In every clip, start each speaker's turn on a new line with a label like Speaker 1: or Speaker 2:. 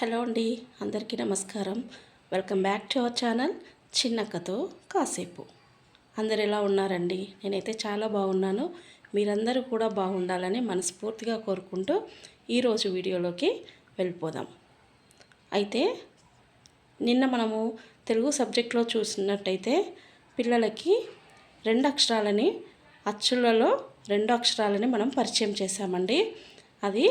Speaker 1: Hello అండి, అందరికీ నమస్కారం. Welcome back to our channel చిన్నక్కతో కాసేపు. అందరు ఎలా ఉన్నారండి? నేనైతే చాలా బాగున్నాను. మీరందరూ కూడా బాగుండాలని మనస్ఫూర్తిగా కోరుకుంటూ ఈరోజు వీడియోలోకి వెళ్ళిపోదాం. అయితే నిన్న మనము తెలుగు సబ్జెక్ట్లో చూసినట్టయితే పిల్లలకి అచ్చులలో రెండు అక్షరాలని మనం పరిచయం చేశామండి. అది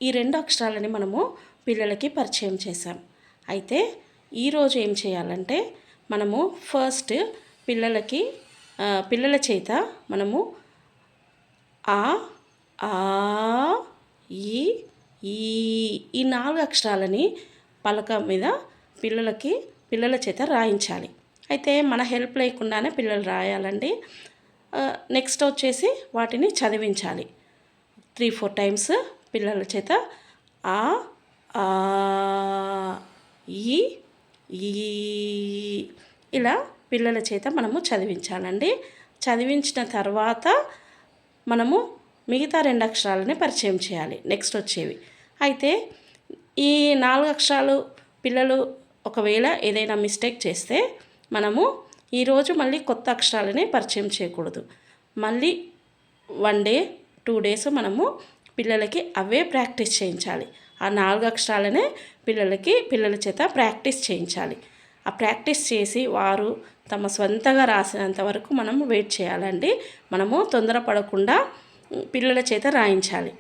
Speaker 1: ఈ రెండు అక్షరాలని మనము పిల్లలకి పరిచయం చేసాం. అయితే ఈరోజు ఏం చేయాలంటే మనము ఫస్ట్ పిల్లల చేత మనము ఆ ఆ ఈ నాలుగు అక్షరాలని పలక మీద పిల్లల చేత రాయించాలి. అయితే మన హెల్ప్ లేకుండానే పిల్లలు రాయాలండి. నెక్స్ట్ వచ్చేసి వాటిని చదివించాలి. 3-4 టైమ్స్ పిల్లల చేత ఆ ఆ ఈ ఇలా పిల్లల చేత మనము చదివించాలండి. చదివించిన తర్వాత మనము మిగతా 2 అక్షరాలని పరిచయం చేయాలి నెక్స్ట్ వచ్చేవి. అయితే ఈ 4 అక్షరాలు పిల్లలు ఒకవేళ ఏదైనా మిస్టేక్ చేస్తే మనము ఈరోజు మళ్ళీ కొత్త అక్షరాలని పరిచయం చేయకూడదు. మళ్ళీ 1 డే 2 డేస్ మనము పిల్లలకి అవే ప్రాక్టీస్ చేయించాలి. ఆ 4 అక్షరాలనే పిల్లల చేత ప్రాక్టీస్ చేయించాలి. ఆ ప్రాక్టీస్ చేసి వారు తమ స్వంతగా రాసినంత వరకు మనం వెయిట్ చేయాలండి. మనము తొందరపడకుండా పిల్లల చేత రాయించాలి.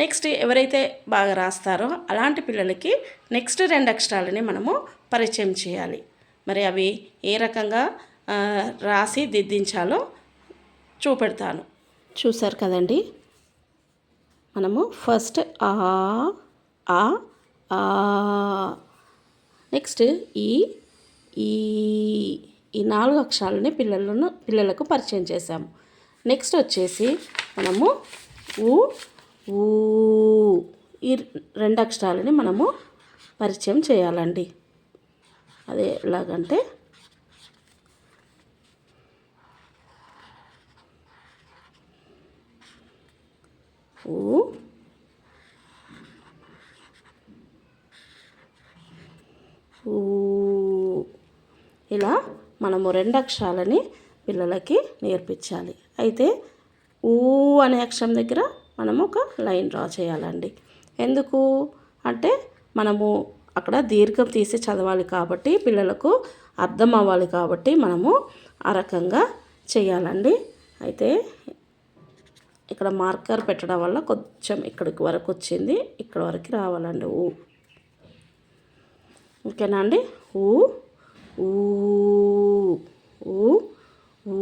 Speaker 1: నెక్స్ట్ ఎవరైతే బాగా రాస్తారో అలాంటి పిల్లలకి నెక్స్ట్ 2 అక్షరాలని మనము పరిచయం చేయాలి. మరి అవి ఏ రకంగా రాసి దిద్దించాలో చూపెడతాను. చూసారు కదండి. మనము ఫస్ట్ ఆ ఆ ఆ నెక్స్ట్ ఈ 4 అక్షరాలని పిల్లలకు పరిచయం చేశాము. నెక్స్ట్ వచ్చేసి మనము ఊ ఊ ఈ 2 అక్షరాలని మనము పరిచయం చేయాలండి. అదే ఎలాగంటే ఊ ఊ ఇలా మనము 2 అక్షరాలని పిల్లలకి నేర్పించాలి. అయితే ఊ అనే అక్షరం దగ్గర మనము ఒక లైన్ డ్రా చేయాలండి. ఎందుకు అంటే మనము అక్కడ దీర్ఘం తీసి చదవాలి కాబట్టి పిల్లలకు అర్థం అవ్వాలి కాబట్టి మనము ఆ రకంగా చేయాలండి. అయితే ఇక్కడ మార్కర్ పెట్టడం వల్ల కొంచెం ఇక్కడికి వరకు వచ్చింది, ఇక్కడ వరకు రావాలండి ఊ. ఓకేనా అండి. ఊ ఊ ఊ ఊ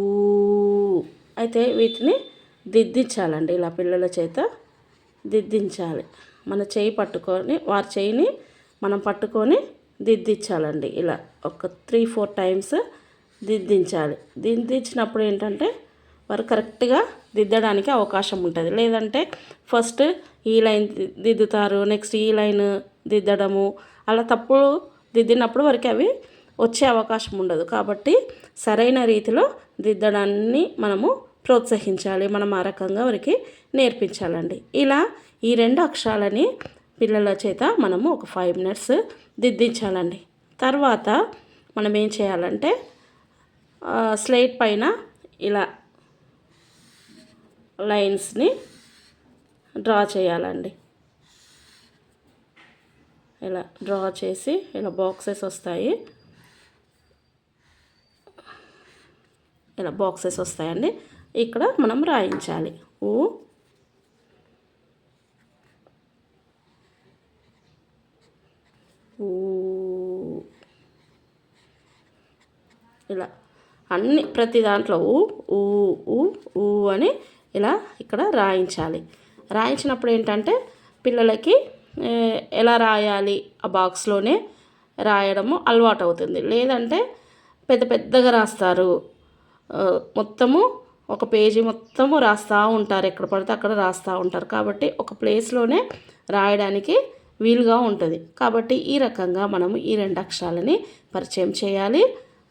Speaker 1: అయితే వీటిని దిద్దించాలండి. ఇలా పిల్లల చేత దిద్దించాలి. మన చేయి పట్టుకొని వారి చేయిని మనం పట్టుకొని దిద్దించాలండి. ఇలా ఒక 3-4 టైమ్స్ దిద్దించాలి. దిద్దించినప్పుడు ఏంటంటే వారు కరెక్ట్గా దిద్దడానికి అవకాశం ఉంటుంది. లేదంటే ఫస్ట్ ఈ లైన్ దిద్దుతారు, నెక్స్ట్ ఈ లైన్ దిద్దడము, అలా తప్పులు దిద్దినప్పుడు వారికి అవి వచ్చే అవకాశం ఉండదు. కాబట్టి సరైన రీతిలో దిద్దడాన్ని మనము ప్రోత్సహించాలి. మనం ఆ రకంగా వారికి నేర్పించాలండి. ఇలా ఈ 2 అక్షరాలని పిల్లల చేత మనము ఒక 5 minutes దిద్దించాలండి. తర్వాత మనం ఏం చేయాలంటే స్లేట్ పైన ఇలా లైన్స్ని డ్రా చేయాలండి. ఇలా డ్రా చేసి ఇలా బాక్సెస్ వస్తాయి. ఇలా బాక్సెస్ వస్తాయండి. ఇక్కడ మనం రాయించాలి. ఊ ఊ ఇలా ప్రతి దాంట్లో ఊ ఊ ఊ ఊ అని ఇలా ఇక్కడ రాయించాలి. రాయించినప్పుడు ఏంటంటే పిల్లలకి ఎలా రాయాలి ఆ బాక్స్లోనే రాయడము అలవాటు అవుతుంది. లేదంటే పెద్దగా రాస్తారు, మొత్తము ఒక పేజీ మొత్తము రాస్తూ ఉంటారు, ఎక్కడ పడితే అక్కడ రాస్తూ ఉంటారు. కాబట్టి ఒక ప్లేస్లోనే రాయడానికి వీలుగా ఉంటుంది. కాబట్టి ఈ రకంగా మనము ఈ 2 అక్షరాలని పరిచయం చేయాలి.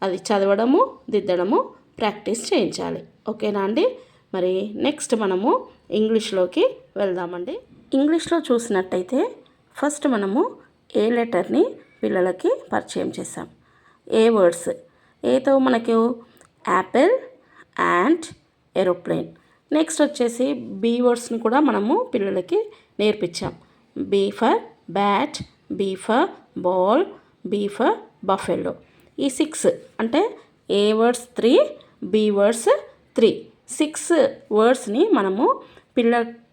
Speaker 1: అది చదవడము దిద్దడము ప్రాక్టీస్ చేయించాలి. ఓకేనా అండి. మరి నెక్స్ట్ మనము ఇంగ్లీష్లోకి వెళ్దామండి. ఇంగ్లీష్లో చూసినట్టయితే ఫస్ట్ మనము ఏ లెటర్ని పిల్లలకి పరిచయం చేసాం. ఏ వర్డ్స్, ఏతో మనకు యాపిల్, యాంట్, ఏరోప్లేన్. నెక్స్ట్ వచ్చేసి బీ వర్డ్స్ని కూడా మనము పిల్లలకి నేర్పించాం. B for bat, B for ball, B for buffalo. ఈ 6 అంటే ఏ వర్డ్స్ 3, బీ వర్డ్స్ 3, 6 వర్డ్స్ని మనము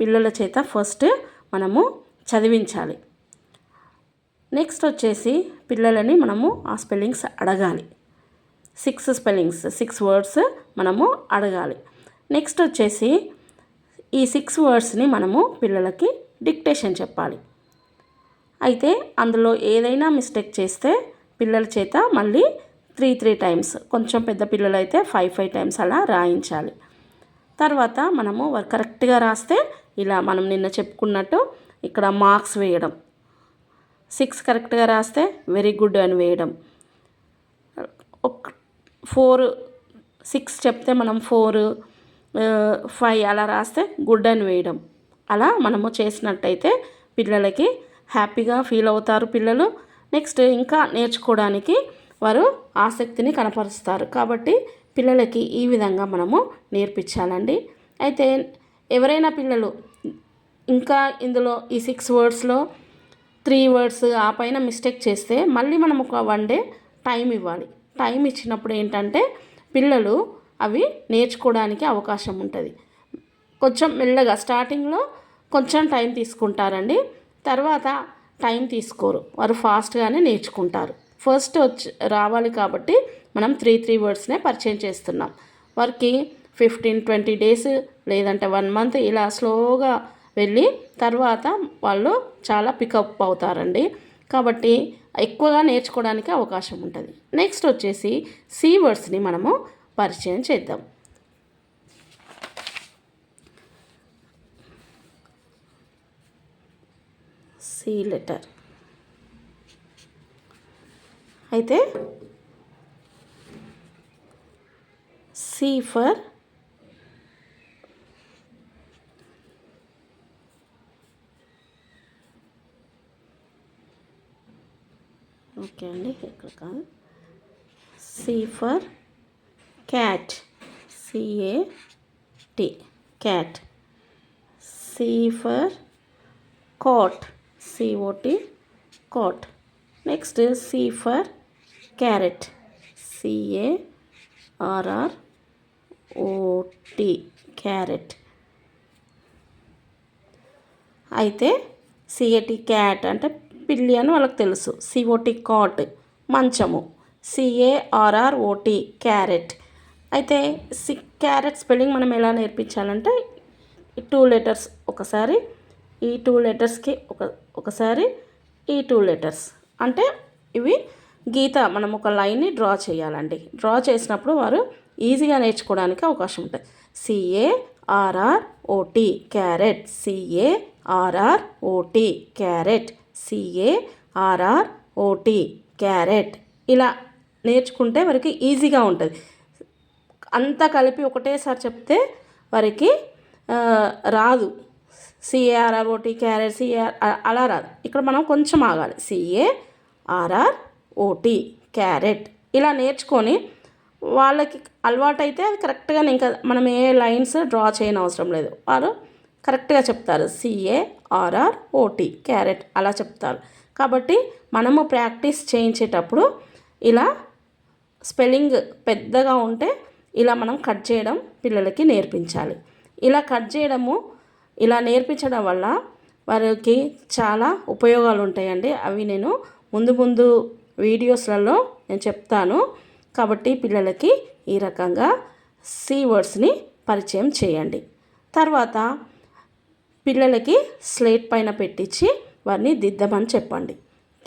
Speaker 1: పిల్లల చేత ఫస్ట్ మనము చదివించాలి. నెక్స్ట్ వచ్చేసి పిల్లలని మనము ఆ స్పెల్లింగ్స్ అడగాలి. 6 స్పెల్లింగ్స్, 6 వర్డ్స్ మనము అడగాలి. నెక్స్ట్ వచ్చేసి ఈ 6 వర్డ్స్ని మనము పిల్లలకి డిక్టేషన్ చెప్పాలి. అయితే అందులో ఏదైనా మిస్టేక్ చేస్తే పిల్లల చేత మళ్ళీ 3 టైమ్స్, కొంచెం పెద్ద పిల్లలు అయితే 5 టైమ్స్ అలా రాయించాలి. తర్వాత మనము కరెక్ట్గా రాస్తే ఇలా మనం నిన్న చెప్పుకున్నట్టు ఇక్కడ మార్క్స్ వేయడం. 6 కరెక్ట్గా రాస్తే వెరీ గుడ్ అని వేయడం. 4, 6 చెప్తే మనం 4, 5 అలా రాస్తే గుడ్ అని వేయడం. అలా మనము చేసినట్టయితే పిల్లలకి హ్యాపీగా ఫీల్ అవుతారు పిల్లలు. నెక్స్ట్ ఇంకా నేర్చుకోవడానికి వారు ఆసక్తిని కనపరుస్తారు. కాబట్టి పిల్లలకి ఈ విధంగా మనము నేర్పించాలండి. అయితే ఎవరైనా పిల్లలు ఇంకా ఇందులో ఈ 6 వర్డ్స్లో 3 వర్డ్స్ ఆ పైన మిస్టేక్ చేస్తే మళ్ళీ మనం ఒక 1 డే టైం ఇవ్వాలి. టైం ఇచ్చినప్పుడు ఏంటంటే పిల్లలు అవి నేర్చుకోవడానికి అవకాశం ఉంటుంది. కొంచెం మెల్లగా స్టార్టింగ్లో కొంచెం టైం తీసుకుంటారండి, తర్వాత టైం తీసుకోరు, వారు ఫాస్ట్గానే నేర్చుకుంటారు. ఫస్ట్ రావాలి కాబట్టి మనం 3 వర్డ్స్నే పరిచయం చేస్తున్నాం. వారికి 15-20 డేస్ లేదంటే 1 మంత్ ఇలా స్లోగా వెళ్ళి తర్వాత వాళ్ళు చాలా పికప్ అవుతారండి. కాబట్టి ఎక్కువగా నేర్చుకోవడానికి అవకాశం ఉంటుంది. నెక్స్ట్ వచ్చేసి సి వర్డ్స్ని మనము పరిచయం చేద్దాం. C letter. అయితే సి ఫర్ ఓకే అండి, ఇక్కడ కాదు. C for cat, CAT, cat. C for cot, COT, cot. Next C for carrot, CARROT, carrot. అయితే CAT క్యాట్ అంటే పిల్లి అని వాళ్ళకి తెలుసు. COT కాట్ మంచము, CARROT క్యారెట్. అయితే క్యారెట్ స్పెల్లింగ్ మనం ఎలా నేర్పించాలంటే 2 లెటర్స్ ఒకసారి, ఈ 2 లెటర్స్కి ఒకసారి ఈ 2 లెటర్స్ అంటే ఇవి గీత మనం ఒక లైన్ని డ్రా చేయాలండి. డ్రా చేసినప్పుడు వారు ఈజీగా నేర్చుకోవడానికి అవకాశం ఉంటుంది. CARROT carrot, CARROT carrot, CARROT carrot. ఇలా నేర్చుకుంటే వారికి ఈజీగా ఉంటుంది. అంతా కలిపి ఒకటేసారి చెప్తే వారికి రాదు. CARROT క్యారెట్, అలా రాదు. ఇక్కడ మనం కొంచెం ఆగాలి. CARROT carrot. ఇలా నేర్చుకొని వాళ్ళకి అలవాటైతే అది కరెక్ట్గా ఇంకా మనం ఏ లైన్స్ డ్రా చేయని అవసరం లేదు. వారు కరెక్ట్గా చెప్తారు. CARROT క్యారెట్ అలా చెప్తారు. కాబట్టి మనము ప్రాక్టీస్ చేయించేటప్పుడు ఇలా స్పెల్లింగ్ పెద్దగా ఉంటే ఇలా మనం కట్ చేయడం పిల్లలకి నేర్పించాలి. ఇలా కట్ చేయడము, ఇలా నేర్పించడం వల్ల వారికి చాలా ఉపయోగాలు ఉంటాయండి. అవి నేను ముందు వీడియోస్లలో నేను చెప్తాను. కాబట్టి పిల్లలకి ఈ రకంగా సి వర్డ్స్ని పరిచయం చేయండి. తర్వాత పిల్లలకి స్లేట్ పైన పెట్టించి వారిని దిద్దమని చెప్పండి.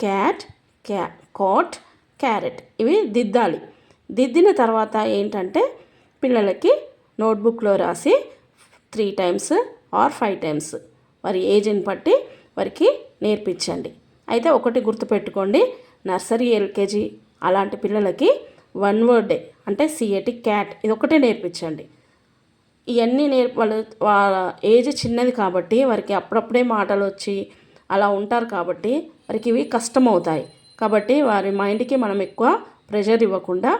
Speaker 1: క్యాట్, కాట్, క్యారెట్ ఇవి దిద్దాలి. దిద్దిన తర్వాత ఏంటంటే పిల్లలకి నోట్బుక్లో రాసి 3 టైమ్స్ ఆర్ 5 టైమ్స్ వారి ఏజ్ని బట్టి వారికి నేర్పించండి. అయితే ఒకటి గుర్తుపెట్టుకోండి, నర్సరీ, LKG అలాంటి పిల్లలకి 1 వర్డ్ అంటే CAT క్యాట్ ఇది ఒకటే నేర్పించండి. ఇవన్నీ వాళ్ళు వాళ్ళ ఏజ్ చిన్నది కాబట్టి వారికి అప్పుడప్పుడే మాటలు వచ్చి అలా ఉంటారు కాబట్టి వారికి ఇవి కష్టమవుతాయి. కాబట్టి వారి మైండ్కి మనం ఎక్కువ ప్రెషర్ ఇవ్వకుండా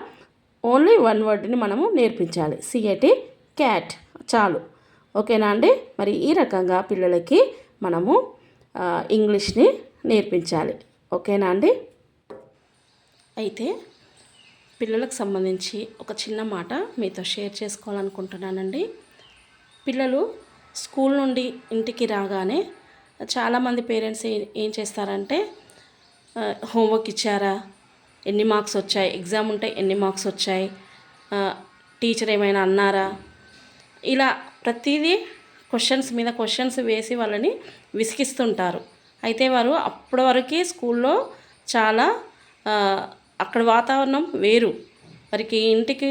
Speaker 1: ఓన్లీ వన్ వర్డ్ని మనము నేర్పించాలి. సిఏటి క్యాట్ చాలు. ఓకేనా అండి? మరి ఈ రకంగా పిల్లలకి మనము ఇంగ్లీష్ని నేర్పించాలి. ఓకేనా అండి? అయితే పిల్లలకు సంబంధించి ఒక చిన్న మాట మీతో షేర్ చేసుకోవాలనుకుంటున్నానండి. పిల్లలు స్కూల్ నుండి ఇంటికి రాగానే చాలామంది పేరెంట్స్ ఏం చేస్తారంటే హోంవర్క్ ఇచ్చారా, ఎన్ని మార్క్స్ వచ్చాయి, ఎగ్జామ్ ఉంటే ఎన్ని మార్క్స్ వచ్చాయి, టీచర్ ఏమైనా అన్నారా, ఇలా ప్రతిదీ క్వశ్చన్స్ మీద క్వశ్చన్స్ వేసి వాళ్ళని విసిగిస్తుంటారు. అయితే వారు అప్పటి వరకు స్కూల్లో చాలా అక్కడ వాతావరణం వేరు. వారికి ఇంటికి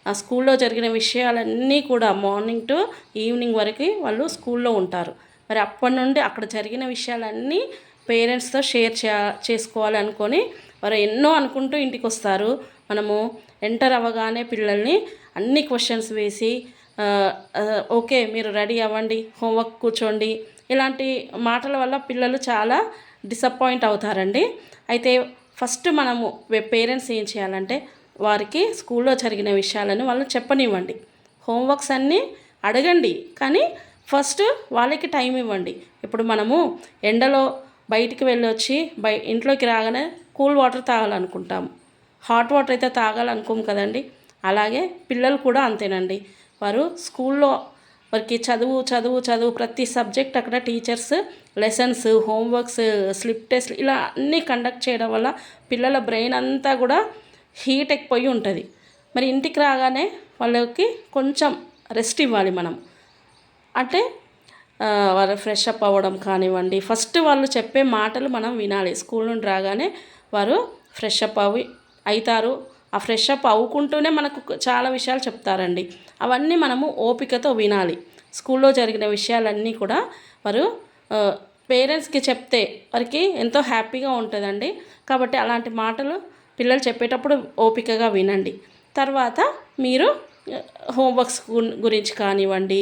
Speaker 1: ఆ స్కూల్లో జరిగిన విషయాలన్నీ కూడా మార్నింగ్ టు ఈవినింగ్ వరకు వాళ్ళు స్కూల్లో ఉంటారు. మరి అప్పటి నుండి అక్కడ జరిగిన విషయాలన్నీ పేరెంట్స్తో షేర్ చేసుకోవాలనుకొని వారు ఎన్నో అనుకుంటూ ఇంటికి వస్తారు. మనము ఎంటర్ అవ్వగానే పిల్లల్ని అన్ని క్వశ్చన్స్ వేసి ఓకే మీరు రెడీ అవ్వండి, హోంవర్క్ కూర్చోండి, ఇలాంటి మాటల వల్ల పిల్లలు చాలా డిసప్పాయింట్ అవుతారండి. అయితే ఫస్ట్ మనము పేరెంట్స్ ఏం చేయాలంటే వారికి స్కూల్లో జరిగిన విషయాలను వాళ్ళు చెప్పనివ్వండి. హోంవర్క్స్ అన్నీ అడగండి, కానీ ఫస్ట్ వాళ్ళకి టైం ఇవ్వండి. ఇప్పుడు మనము ఎండలో బయటికి వెళ్ళొచ్చి ఇంట్లోకి రాగానే కూల్ వాటర్ తాగాలనుకుంటాము, హాట్ వాటర్ అయితే తాగాలనుకోము కదండి. అలాగే పిల్లలు కూడా అంతేనండి. వారు స్కూల్లో వారికి చదువు చదువు చదువు ప్రతి సబ్జెక్ట్ అక్కడ teachers lessons, homeworks, slip test ఇలా అన్నీ కండక్ట్ చేయడం వల్ల పిల్లల బ్రెయిన్ అంతా కూడా హీట్ ఎక్కిపోయి ఉంటుంది. మరి ఇంటికి రాగానే వాళ్ళకి కొంచెం రెస్ట్ ఇవ్వాలి మనం. అంటే వాళ్ళు ఫ్రెష్ అప్ అవ్వడం కానివ్వండి, ఫస్ట్ వాళ్ళు చెప్పే మాటలు మనం వినాలి. స్కూల్ నుండి రాగానే వారు ఫ్రెష్ అప్ అవుతారు. ఆ ఫ్రెష్ అప్ అవ్వుకుంటూనే మనకు చాలా విషయాలు చెప్తారండి. అవన్నీ మనము ఓపికతో వినాలి. స్కూల్లో జరిగిన విషయాలన్నీ కూడా వారు పేరెంట్స్కి చెప్తే వారికి ఎంతో హ్యాపీగా ఉంటుందండి. కాబట్టి అలాంటి మాటలు పిల్లలు చెప్పేటప్పుడు ఓపికగా వినండి. తర్వాత మీరు హోంవర్క్స్ గురించి కానివ్వండి,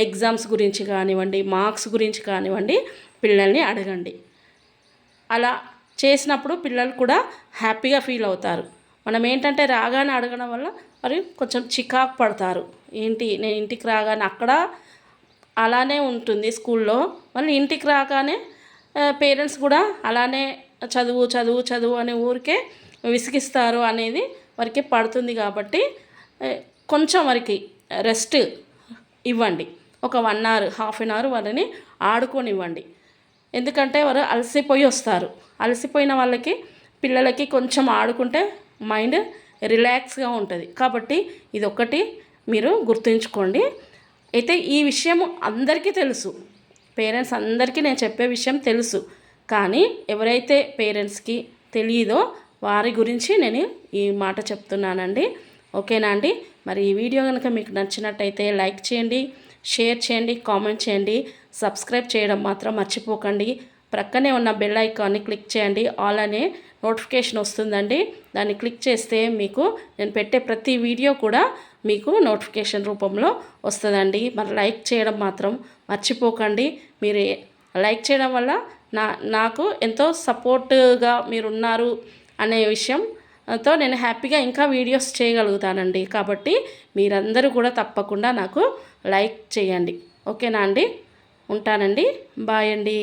Speaker 1: ఎగ్జామ్స్ గురించి కానివ్వండి, మార్క్స్ గురించి కానివ్వండి పిల్లల్ని అడగండి. అలా చేసినప్పుడు పిల్లలు కూడా హ్యాపీగా ఫీల్ అవుతారు. మనం ఏంటంటే రాగానే అడగడం వల్ల మరి కొంచెం చికాకు పడతారు. ఏంటి నేను ఇంటికి రాగానే అక్కడ అలానే ఉంటుంది స్కూల్లో, మళ్ళీ ఇంటికి రాగానే పేరెంట్స్ కూడా అలానే చదువు చదువు చదువు అనే ఊరికే విసిగిస్తారు అనేది వారికి పడుతుంది. కాబట్టి కొంచెం వారికి రెస్ట్ ఇవ్వండి. ఒక 1 hour, హాఫ్ అన్ అవర్ వారిని ఆడుకోనివ్వండి. ఎందుకంటే వారు అలసిపోయి వస్తారు. అలసిపోయిన వాళ్ళకి పిల్లలకి కొంచెం ఆడుకుంటే మైండ్ రిలాక్స్గా ఉంటుంది. కాబట్టి ఇదొక్కటి మీరు గుర్తుంచుకోండి. అయితే ఈ విషయం అందరికీ తెలుసు, పేరెంట్స్ అందరికీ నేను చెప్పే విషయం తెలుసు. కానీ ఎవరైతే పేరెంట్స్కి తెలియదో వారి గురించి నేను ఈ మాట చెప్తున్నానండి. ఓకేనా అండి? మరి ఈ వీడియో కనుక మీకు నచ్చినట్టయితే లైక్ చేయండి, షేర్ చేయండి, కామెంట్ చేయండి, సబ్స్క్రైబ్ చేయడం మాత్రం మర్చిపోకండి. ప్రక్కనే ఉన్న బెల్ ఐకాన్ని క్లిక్ చేయండి. ఆల్ అనే నోటిఫికేషన్ వస్తుందండి. దాన్ని క్లిక్ చేస్తే మీకు నేను పెట్టే ప్రతి వీడియో కూడా మీకు నోటిఫికేషన్ రూపంలో వస్తుందండి. మరి లైక్ చేయడం మాత్రం మర్చిపోకండి. మీరు లైక్ చేయడం వల్ల నాకు ఎంతో సపోర్ట్గా మీరున్నారు అనే విషయంతో నేను హ్యాపీగా ఇంకా వీడియోస్ చేయగలుగుతానండి. కాబట్టి మీరందరూ కూడా తప్పకుండా నాకు లైక్ చేయండి. ఓకేనా అండి? ఉంటానండి. బాయ్ అండి.